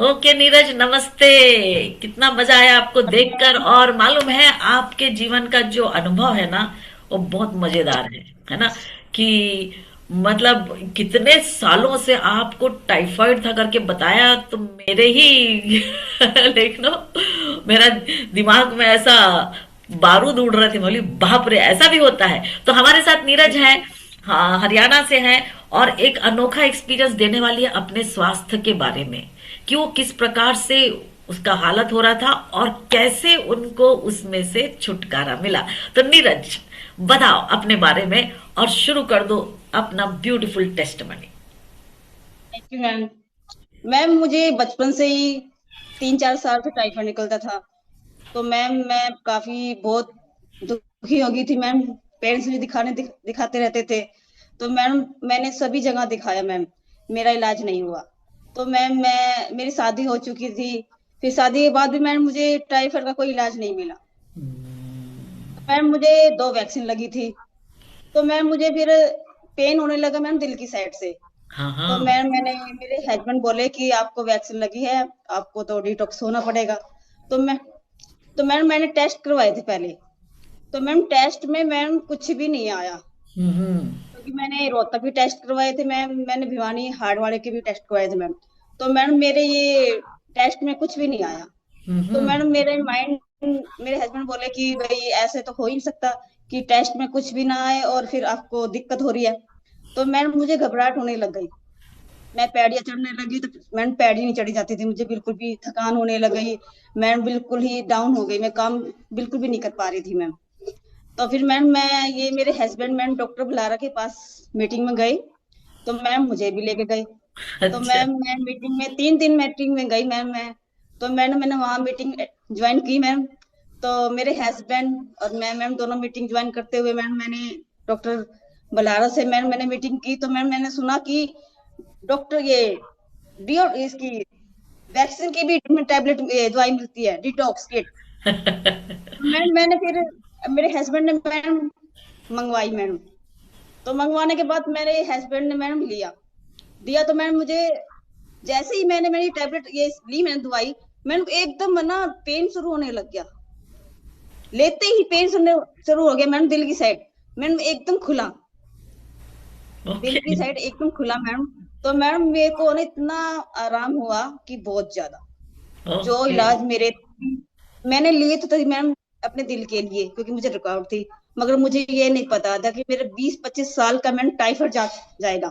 Okay Neeraj, नमस्ते। कितना मजा आया आपको देखकर। और मालूम है, आपके जीवन का जो अनुभव है ना, वो बहुत मजेदार है ना। कि मतलब कितने सालों से आपको टाइफाइड था करके बताया तो मेरे ही देख लो, मेरा दिमाग में ऐसा बारूद उड़ रहे थे। बोली बाप रे, ऐसा भी होता है। तो हमारे साथ नीरज है, हाँ, हरियाणा से है। और एक अनोखा एक्सपीरियंस देने वाली है अपने स्वास्थ्य के बारे में, कि वो किस प्रकार से उसका हालत हो रहा था और कैसे उनको उसमें से छुटकारा मिला। तो नीरज, बताओ अपने बारे में और शुरू कर दो अपना beautiful testimony. Thank you ma'am. Ma'am मुझे बचपन से ही 3-4 साल से टाइफाइड निकलता था। तो मैम मैं काफी बहुत दुखी हो गई थी मैम। पेरेंट्स भी दिखाते रहते थे। तो मैम मैंने सभी जगह दिखाया मैम, मेरा इलाज नहीं हुआ। तो मैम मैं मेरी शादी हो चुकी थी। फिर शादी के बाद भी मैम मुझे टाइफाइड का कोई इलाज नहीं मिला। मैम मुझे 2 वैक्सीन लगी थी। तो मैम मुझे फिर पेन होने लगा मैम दिल की साइड से। हाँ तो हाँ। मैंने मेरे हस्बैंड बोले कि आपको वैक्सीन लगी है, आपको तो डिटॉक्स होना पड़ेगा। तो मैंने टेस्ट करवाए थे पहले। तो मैम टेस्ट में मैम कुछ भी नहीं आया। हम्म क्योंकि मैंने रोहतक भी टेस्ट करवाए थे मैम, मैंने भिवानी हार्ड वाले के भी टेस्ट करवाए थे मैम। तो मैम मेरे ये टेस्ट में कुछ भी नहीं आया। तो हम्म। मैडम मेरे हस्बैंड बोले कि भाई ऐसे तो हो ही नहीं सकता कि टेस्ट में कुछ भी ना आए और फिर आपको दिक्कत हो रही है। तो मैडम मुझे घबराहट होने लग गई। मैं पैड़ियाँ चढ़ने लगी तो मैडम पैड़ी नहीं चढ़ी जाती थी मुझे, बिल्कुल भी थकान होने लग गई। मैम बिल्कुल ही डाउन हो गई, मैं काम बिल्कुल भी नहीं कर पा रही थी मैम। तो फिर मैम मैं ये मेरे हस्बैंड मैम डॉक्टर बुलारा के पास मीटिंग में गई। तो मैम मुझे भी लेके गई। तो अच्छा। मैं मीटिंग में 3 दिन मीटिंग में गई मैम मैं। तो मैंने वहाँ मीटिंग ज्वाइन की मैम। तो मेरे हस्बैंड और मैं मैम दोनों मीटिंग ज्वाइन करते हुए मैम मैंने डॉक्टर बलारा से मैम मैंने मीटिंग की। तो मैम मैंने सुना कि डॉक्टर ये डिओ इसकी वैक्सीन की भी टैबलेट दवाई मिलती है, डिटॉक्स किट। मैम मैंने फिर मेरे हस्बैंड ने मैम मंगवाई मैम। तो मंगवाने के बाद मेरे हस्बैंड ने मैम लिया दिया। तो मैम मुझे जैसे ही मैंने मेरी टैबलेट ये ली मैंने दवाई, मैंने एकदम ना पेन शुरू होने लग गया। लेते ही पेन शुरू हो गया मैम दिल की साइड। मैम एकदम खुला, दिल ओके। की साइड एकदम खुला मैम। तो मैम मेरे को ना इतना आराम हुआ कि बहुत ज्यादा। जो ओके। इलाज मेरे मैंने लिए तो थी मैम अपने दिल के लिए, क्योंकि मुझे रुकावट थी। मगर मुझे ये नहीं पता था कि मेरे 20-25 साल का मैम टाइफाइड जाएगा,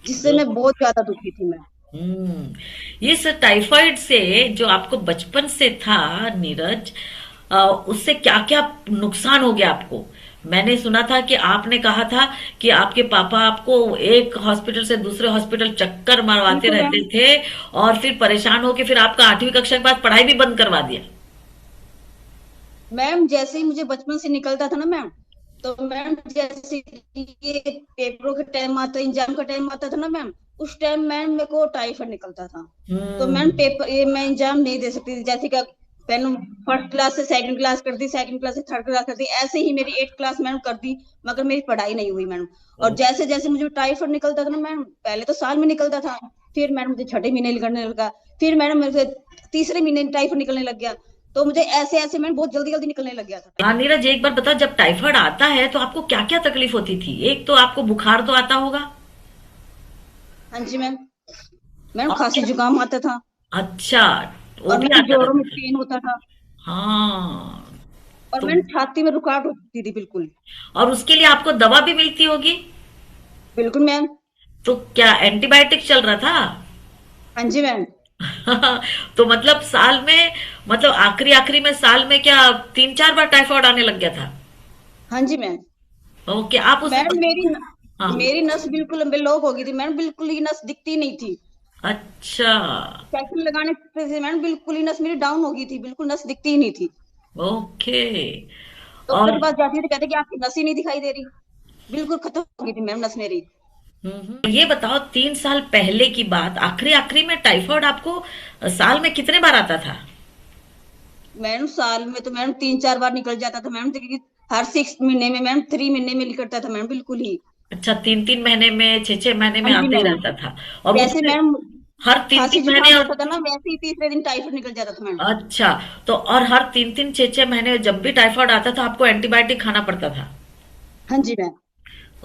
जिससे मैं बहुत ज्यादा दुखी थी मैम। ये सर टाइफाइड से जो आपको बचपन से था नीरज, उससे क्या क्या नुकसान हो गया आपको। मैंने सुना था कि आपने कहा था कि आपके पापा आपको एक हॉस्पिटल से दूसरे हॉस्पिटल चक्कर मरवाते बिल्कुल रहते मैम। थे, और फिर परेशान होके फिर आपका 8वीं कक्षा के बाद पढ़ाई भी बंद करवा दिया। मैम जैसे ही मुझे बचपन से निकलता था ना मैम, तो मैम जैसे ही ये पेपरों के टाइम आता, एग्जाम का टाइम आता था ना मैम, उस टाइम मैम मेरे को टाइफाइड निकलता था। तो मैम हम्म। पेपर ये मैं एग्जाम नहीं दे सकती थी। जैसे कि मैंने फर्स्ट क्लास से सेकंड क्लास कर दी, सेकंड क्लास से थर्ड क्लास कर दी, ऐसे ही मेरी 8 क्लास मैम कर दी। मगर मेरी पढ़ाई नहीं हुई मैम। और जैसे जैसे मुझे टाइफाइड निकलता था ना मैम, पहले तो साल में निकलता था, फिर मैडम मुझे छठे महीने निकलने लगा, फिर मैडम मेरे से तीसरे महीने टाइफाइड निकलने लग गया। तो मुझे ऐसे ऐसे मैम बहुत जल्दी जल्दी निकलने लग गया था हाँ टाइफाइड। नीरज, एक बार बताओ, जब टाइफाइड आता है तो आपको क्या क्या तकलीफ होती थी। एक तो आपको बुखार तो आता होगा। हाँ जी मैम। मैम और खांसी क्या? जुकाम आता था। अच्छा, वो और भी मैम आता जोड़ों में रहता है। पेन होता था। हाँ। और तो मैम छाती में रुकावट होती थी बिल्कुल। और उसके लिए आपको दवा भी मिलती होगी। बिल्कुल मैम। तो क्या एंटीबायोटिक चल रहा था। हाँ जी मैम। तो मतलब साल में, मतलब आखिरी आखिरी में साल में क्या 3 4 बार टाइफाइड आने लग गया था। हाँ जी मैम। ओके, आप उस। मैम हाँ। मेरी नस बिल्कुल बेलोक हो गई थी मैम, बिल्कुल ही नस दिखती नहीं थी। अच्छा। इंजेक्शन लगाने से मैम बिल्कुल ही नस मेरी डाउन हो गई थी, बिल्कुल नस दिखती ही नहीं थी। ओके। डॉक्टर और के पास जाती थी, कहते कि आपकी नस ही नहीं दिखाई दे रही। बिल्कुल खत्म हो गई थी मैम नस मेरी। ये बताओ, 3 साल पहले की बात, आखिरी आखिरी में टाइफाइड आपको साल में कितने बार आता था। मैम साल में तो मैम 3-4 बार निकल जाता था मैम, क्योंकि हर 6 महीने में मैम 3 महीने में निकलता था मैम बिल्कुल ही। अच्छा, 3 3 महीने में, 6 6 महीने हाँ में जी आते ही मैम। रहता था। और जैसे उसमें। मैम हर तीन खांसी तीन महीने जुकाम और होता था ना, वैसे ही तीसरे दिन टाइफाइड निकल जाता था मैडम। अच्छा, तो और हर 3-3 6-6 महीने जब भी टाइफाइड आता था आपको एंटीबायोटिक खाना पड़ता था? हाँ जी मैम।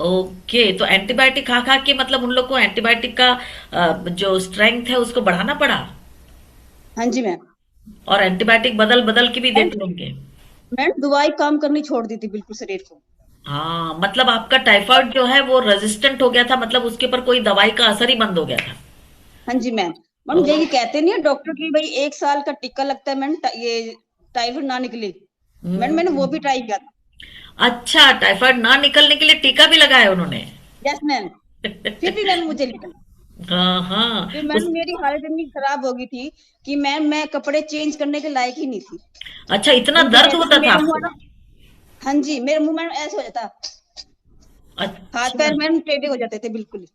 ओके, तो एंटीबायोटिक खा खा के मतलब उन लोग को एंटीबायोटिक का जो स्ट्रेंथ है उसको बढ़ाना पड़ा, हाँ जी मैम। और एंटीबायोटिक बदल बदल के भी मैम देते होंगे। मैम दवाई काम करनी छोड़ दी थी बिल्कुल शरीर को। हाँ, मतलब आपका टाइफाइड जो है वो रेजिस्टेंट हो गया था, मतलब उसके ऊपर कोई दवाई का असर ही बंद हो गया था। हाँ जी मैम। मैम ओ, यही कहते नहीं है डॉक्टर की, भाई 1 साल का टीका लगता है मैम, ये टाइफाइड ना निकले। मैडम मैंने वो भी हम्म, ट्राई किया था। अच्छा, टाइफाइड ना निकलने के लिए टीका भी लगाया उन्होंने? Yes ma'am. फिर भी मैम मुझे निकला। हाँ हाँ। फिर मैम मेरी हालत इतनी खराब हो गई थी कि मैं कपड़े चेंज करने के लायक ही नहीं थी। अच्छा, इतना बिल्कुल दर्द जैसे होता था मेरा मुंह आपको? है ना। हाँ जी, मेरे मुंह में ऐसे हो जाता। हाथ अच्छा। पैर मैम टेढ़े हो जाते थे बिल्कुल ही।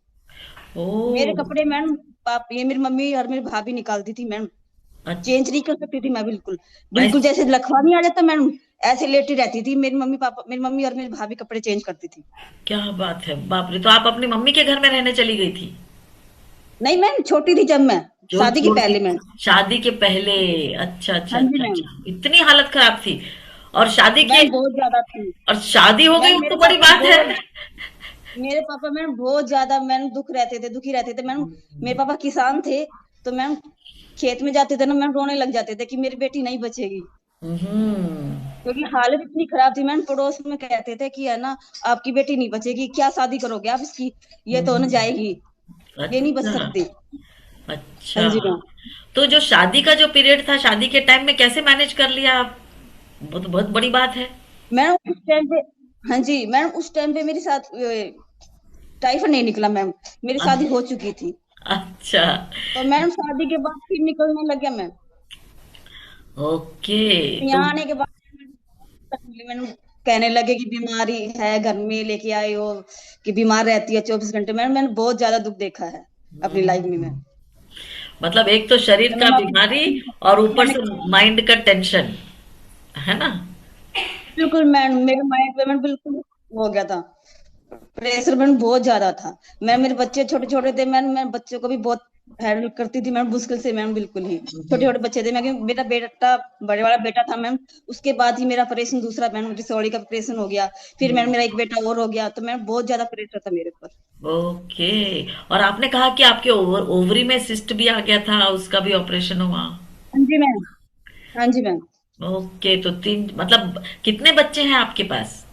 ओ, मेरे कपड़े मैम, पाप ये मेरी मम्मी और मेरी भाभी निकालती थी मैम। चेंज नहीं कर सकती थी मैं बिल्कुल। बिल्कुल अच्छा, जैसे लखवा नहीं आ जाता मैम, ऐसे लेटी रहती थी। मेरी मम्मी और मेरी भाभी कपड़े चेंज करती थी। क्या बात है, बाप रे! तो आप अपनी मम्मी के घर में रहने चली गई थी? नहीं मैम, छोटी थी जब मैं, जो शादी के छोटी पहले मैम। शादी के पहले? अच्छा अच्छा हाँ जी अच्छा मैम। अच्छा, इतनी हालत खराब थी? और शादी की, मैम बहुत ज्यादा थी। और शादी हो गई मैम वो तो मेरे बड़ी पापा बात है। बहुत, मेरे पापा मैम बहुत ज्यादा मैम दुखी रहते थे मैम। मेरे पापा किसान थे, तो मैम खेत में जाते थे ना मैम, रोने लग जाते थे कि मेरी बेटी नहीं बचेगी। हम्म। क्योंकि हालत इतनी खराब थी मैम, पड़ोस में कहते थे कि है ना, आपकी बेटी नहीं बचेगी, क्या शादी करोगे आप इसकी, ये तो हो न हम्म, जाएगी, ये नहीं बच अच्छा सकती। हाँ अच्छा। जी मैम। तो जो शादी का जो पीरियड था, शादी के टाइम में कैसे मैनेज कर लिया आप? वो तो बहुत बड़ी बात है। मैम उस टाइम पे, हाँ जी मैम उस टाइम पे मेरे साथ टाइफाइड नहीं निकला मैम, मेरी शादी हो चुकी थी। अच्छा। तो मैम शादी के बाद फिर निकलने लग गया मैम। ओके। तो यहाँ आने के बाद मैंने कहने लगे कि बीमारी है, घर में लेके आए हो, कि बीमार रहती है 24 घंटे। मैंने बहुत ज्यादा दुख देखा है अपनी लाइफ में मैं। हम्म, मतलब एक तो शरीर तो का मैम बीमारी और ऊपर मैंने से माइंड का टेंशन, है ना? बिल्कुल मैम, मेरे माइंड पे मैम बिल्कुल हो गया था, प्रेशर मैम बहुत ज्यादा था। मेरे बच्चे छोटे छोटे थे मैम, मैं बच्चों को भी बहुत हैंडल करती थी मैम, मुश्किल से मैम, बिल्कुल ही छोटे छोटे बच्चे थे। मैं क्योंकि मेरा बेटा बड़े वाला बेटा था मैम, उसके बाद ही मेरा ऑपरेशन दूसरा मैम रिसोड़ी का ऑपरेशन हो गया। फिर मैम मेरा एक बेटा और हो गया, तो मैम बहुत ज्यादा प्रेशर था मेरे ऊपर। ओके। और आपने कहा कि आपके ओवरी में सिस्ट भी आ गया था, उसका भी ऑपरेशन हुआ? हाँ जी मैम। हाँ जी मैम। ओके, तो तीन मतलब कितने बच्चे हैं आपके पास?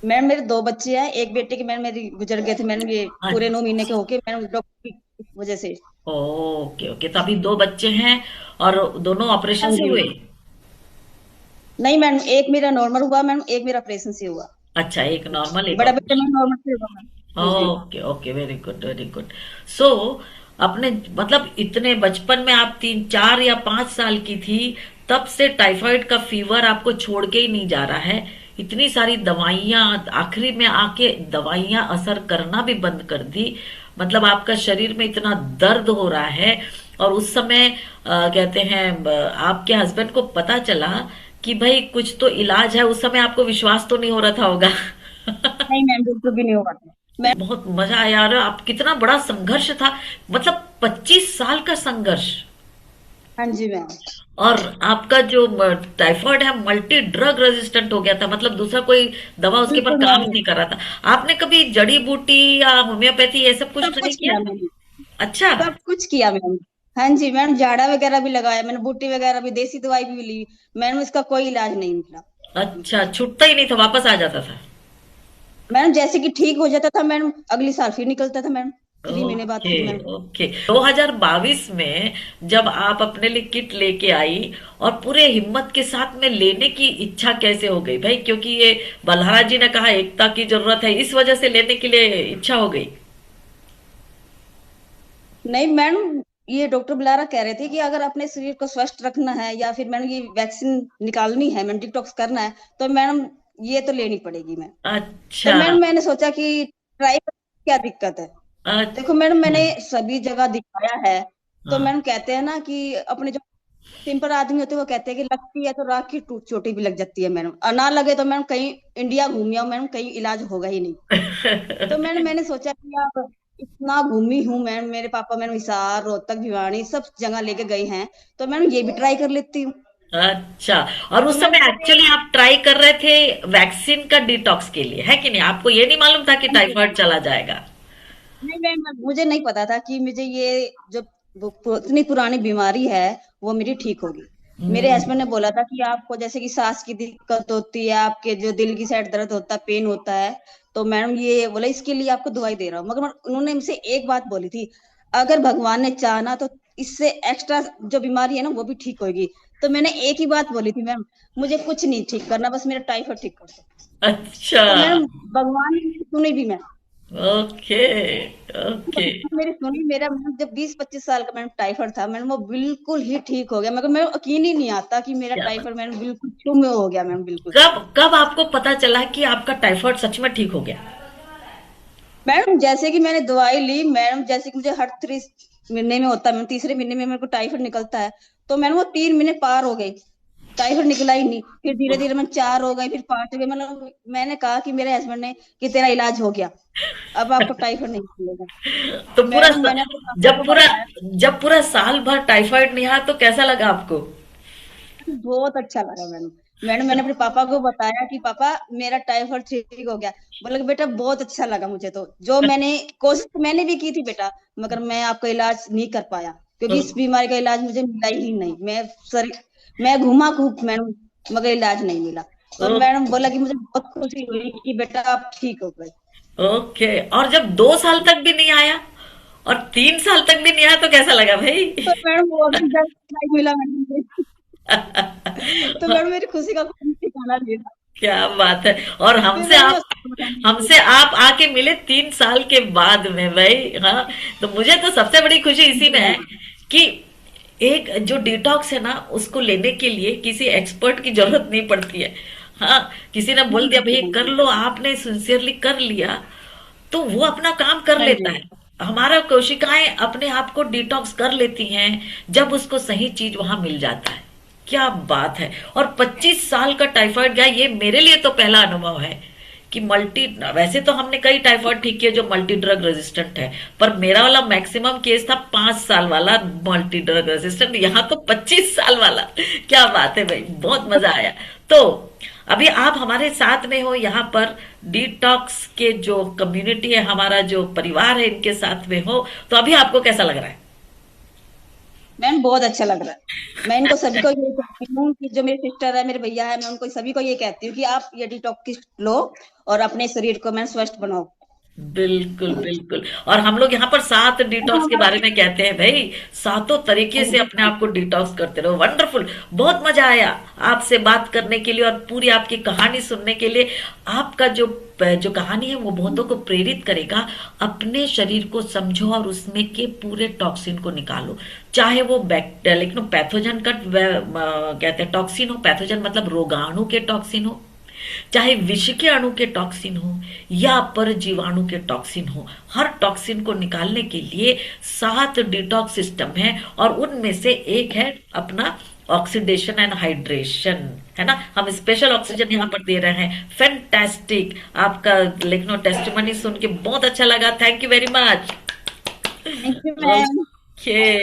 मैम मेरे दो बच्चे हैं, एक बेटे की मैम मेरी गुजर गए थे मैम, ये पूरे 9 महीने के होके मैम डॉक्टर की वजह से। ओके ओके, तो अभी दो बच्चे हैं और दोनों हाँ ऑपरेशन से जी हुए? मैम। नहीं मैम, एक मेरा नॉर्मल हुआ मैम, एक मेरा ऑपरेशन से हुआ। अच्छा, एक नॉर्मल एक बड़ा बेटा ऑपरेशन। मैम नॉर्मल से हुआ मैम। हाँ जी। Okay okay, very good very good. So अपने मतलब इतने बचपन में आप 3 4 या 5 साल की थी, तब से टाइफाइड का फीवर आपको छोड़ के ही नहीं जा रहा है। इतनी सारी दवाइयां, आखिरी में आके दवाइयां असर करना भी बंद कर दी। मतलब आपका शरीर में इतना दर्द हो रहा है। और उस समय कहते हैं आपके हस्बैंड को पता चला कि भाई कुछ तो इलाज है, उस समय आपको विश्वास तो नहीं हो रहा था होगा? नहीं मैम, बिल्कुल भी नहीं हुआ था मैम। बहुत मजा आया यार, आप कितना बड़ा संघर्ष था, मतलब 25 साल का संघर्ष। हाँ जी मैम। और आपका जो टाइफाइड है मल्टी ड्रग रेजिस्टेंट हो गया था, मतलब दूसरा कोई दवा उसके पर बिल्कुल काम मैम, ही नहीं कर रहा था। आपने कभी जड़ी बूटी या होम्योपैथी ये सब कुछ सब ट्राई कुछ किया? किया मैंने। अच्छा सब कुछ किया मैम। हाँ जी मैम, झाड़ा वगैरह भी लगाया मैंने, बूटी वगैरह भी, देसी दवाई भी ली मैम, इसका कोई इलाज नहीं निकला। अच्छा, छूटता ही नहीं था, वापस आ जाता था? मैम जैसे कि ठीक हो जाता था मैम, अगली साल फिर निकलता था मैम, 3 महीने बाद ओके फिर मैम। ओके। 2022 में जब आप अपने लिए किट लेके आई, और पूरे हिम्मत के साथ में लेने की इच्छा कैसे हो गई भाई? क्योंकि ये बल्हारा जी ने कहा एकता की जरूरत है, इस वजह से लेने के लिए इच्छा हो गई? नहीं मैम, ये डॉक्टर बुलारा कह रहे थे कि अगर अपने शरीर को स्वस्थ रखना है, या फिर मैम ये वैक्सीन निकालनी है मैम, डिटॉक्स करना है, तो मैडम ये तो लेनी पड़ेगी मैम। तो अच्छा मैडम मैंने सोचा कि ट्राई, क्या दिक्कत है। देखो मैडम, अच्छा। मैंने सभी जगह दिखाया है। तो हाँ। मैडम कहते हैं ना कि अपने जो सिंपल आदमी होते हैं वो कहते हैं कि लगती है तो राख की चोटी भी लग जाती है मैडम, और ना लगे तो मैडम कहीं इंडिया घूम आओ मैडम, कहीं इलाज होगा ही नहीं। तो मैडम मैंने सोचा कि आप इतना घूमी हूँ मैम, मेरे पापा मैंने हिसार, रोहतक, भिवानी सब जगह लेके गए हैं, तो मैंने ये भी ट्राई कर लेती हूँ। अच्छा। और तो उस मैम समय मैंने, एक्चुअली आप ट्राई कर रहे थे वैक्सीन का डिटॉक्स के लिए, है कि नहीं? आपको ये नहीं मालूम था कि टाइफाइड चला जाएगा? नहीं मैम मुझे नहीं पता था कि मुझे ये जो इतनी पुरानी बीमारी है वो मेरी ठीक होगी। मेरे हम्म। हस्बैंड ने बोला था कि आपको जैसे कि सांस की दिक्कत होती है, आपके जो दिल की साइड दर्द होता है, पेन होता है, तो मैडम ये बोला इसके लिए आपको दवाई दे रहा हूँ, मगर उन्होंने मुझसे एक बात बोली थी, अगर भगवान ने चाहा तो इससे एक्स्ट्रा जो बीमारी है ना वो भी ठीक होगी। तो मैंने एक ही बात बोली थी मैम, मुझे कुछ नहीं ठीक करना, बस मेरा टाइफाइड ठीक कर दो। अच्छा। तो मैडम भगवान ने सुनी भी मैम, ओके। ओके। मेरी सुनी, मेरा मैम जब 20-25 साल का मैंने टाइफाइड था मैम, वो बिल्कुल ही ठीक हो गया, मगर मेरे को यकीन ही नहीं आता कि मेरा क्या बात। टाइफाइड मैम बिल्कुल छू में हो गया मैम, बिल्कुल। कब कब आपको पता चला कि आपका टाइफाइड सच में ठीक हो गया? मैडम जैसे कि मैंने दवाई ली मैडम, जैसे कि मुझे हर 3 महीने में होता है मैम, तीसरे महीने में मेरे को टाइफाइड निकलता है, तो मैंने वो 3 महीने पार हो गए, टाइफाइड निकला ही नहीं, फिर धीरे धीरे मैं 4 हो गई, फिर 5 हो गई, मतलब मैंने कहा कि मेरे हस्बैंड ने कि तेरा इलाज हो गया, अब आपको टाइफाइड नहीं मिलेगा। तो पूरा मैडम मैंने अपने पापा जब को पूरा बताया, जब पूरा साल भर टाइफाइड नहीं आया तो कैसा लगा आपको? बहुत अच्छा लगा मैडम। मैडम मैंने अपने पापा को बताया कि पापा मेरा टाइफाइड ठीक हो गया, बोले कि बेटा बहुत अच्छा लगा मुझे, तो जो मैंने कोशिश तो मैंने भी की थी बेटा, मगर मैं आपका इलाज नहीं कर पाया, क्योंकि इस बीमारी का इलाज मुझे मिला ही नहीं, मैं घूमा खूब मैडम, मगर इलाज नहीं मिला। तो मैडम बोला कि मुझे बहुत खुशी हुई कि बेटा आप ठीक हो गए। ओके। और जब 2 साल तक भी नहीं आया और 3 साल तक भी नहीं आया तो कैसा लगा भाई? तो मैडम वो भी जब नहीं मिला मैडम, तो मैडम मेरी खुशी का कोई ठिकाना नहीं था। क्या बात है। और फिर हमसे मैंने आप हमसे आप आके मिले 3 साल के बाद में भाई। हाँ। तो मुझे तो सबसे बड़ी खुशी इसी में है कि एक जो डिटॉक्स है ना उसको लेने के लिए किसी एक्सपर्ट की जरूरत नहीं पड़ती है। हाँ। किसी ने बोल दिया भाई कर लो, आपने सिंसियरली कर लिया तो वो अपना काम कर हाँ लेता जी। है। हमारा कोशिकाएं अपने आप को डिटॉक्स कर लेती हैं जब उसको सही चीज वहां मिल जाता है। क्या बात है। और 25 साल का टाइफाइड गया, ये मेरे लिए तो पहला अनुभव है कि मल्टी, वैसे तो हमने कई टाइफाइड ठीक किए जो मल्टी ड्रग रेजिस्टेंट है, पर मेरा वाला मैक्सिमम केस था 5 साल वाला मल्टी ड्रग रेजिस्टेंट, यहाँ तो 25 साल वाला। क्या बात है भाई, बहुत मजा आया। तो अभी आप हमारे साथ में हो यहाँ पर, डिटॉक्स के जो कम्युनिटी है, हमारा जो परिवार है, इनके साथ में हो, तो अभी आपको कैसा लग रहा मैम बहुत अच्छा लग रहा है। मैं इनको सभी को ये कहती हूँ कि जो मेरे सिस्टर है, मेरे भैया है, मैं उनको सभी को ये कहती हूँ कि आप ये डिटॉक्स लो और अपने शरीर को मैं स्वस्थ बनाओ। बिल्कुल बिल्कुल। और हम लोग यहाँ पर 7 डिटॉक्स के बारे में कहते हैं भाई। 7 तरीके से अपने आप को डिटॉक्स करते रहो। वंडरफुल। बहुत मजा आया आपसे बात करने के लिए और पूरी आपकी कहानी सुनने के लिए। आपका जो जो कहानी है वो बहुतों को प्रेरित करेगा। अपने शरीर को समझो और उसमें के पूरे टॉक्सिन को निकालो। चाहे वो बैक्टीरिया, लेकिन पैथोजन का कहते हैं टॉक्सिन हो, पैथोजन मतलब रोगाणु के टॉक्सिन हो, चाहे विष के अणु के टॉक्सिन हो या परजीवाणु के टॉक्सिन हो, हर टॉक्सिन को निकालने के लिए 7 डिटॉक्स सिस्टम है और उनमें से एक है अपना ऑक्सीडेशन एंड हाइड्रेशन, है ना? हम स्पेशल ऑक्सीजन यहाँ पर दे रहे हैं। फैंटास्टिक। आपका लिखनो टेस्टिमनी सुन के बहुत अच्छा लगा। Thank you very much. Thank you ma'am. Okay.